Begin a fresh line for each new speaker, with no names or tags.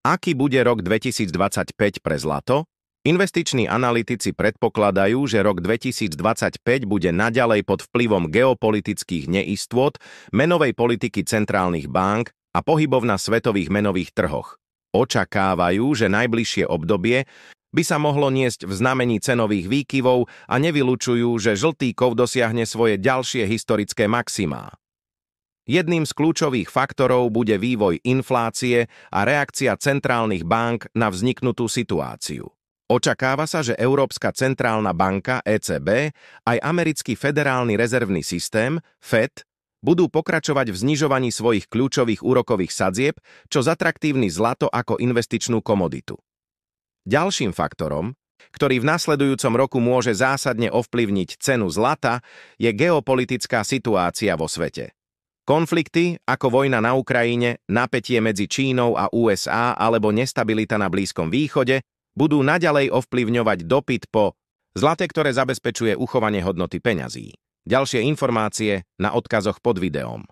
Aký bude rok 2025 pre zlato? Investiční analytici predpokladajú, že rok 2025 bude naďalej pod vplyvom geopolitických neistôt, menovej politiky centrálnych bank a pohybov na svetových menových trhoch. Očakávajú, že najbližšie obdobie by sa mohlo niesť v znamení cenových výkyvov a nevylučujú, že žltý kov dosiahne svoje ďalšie historické maximá. Jedným z kľúčových faktorov bude vývoj inflácie a reakcia centrálnych bank na vzniknutú situáciu. Očakáva sa, že Európska centrálna banka ECB aj americký federálny rezervný systém FED budú pokračovať v znižovaní svojich kľúčových úrokových sadzieb, čo zatraktívni zlato ako investičnú komoditu. Ďalším faktorom, ktorý v nasledujúcom roku môže zásadne ovplyvniť cenu zlata, je geopolitická situácia vo svete. Konflikty ako vojna na Ukrajine, napätie medzi Čínou a USA alebo nestabilita na Blízkom východe budú naďalej ovplyvňovať dopyt po zlate, ktoré zabezpečuje uchovanie hodnoty peňazí. Ďalšie informácie na odkazoch pod videom.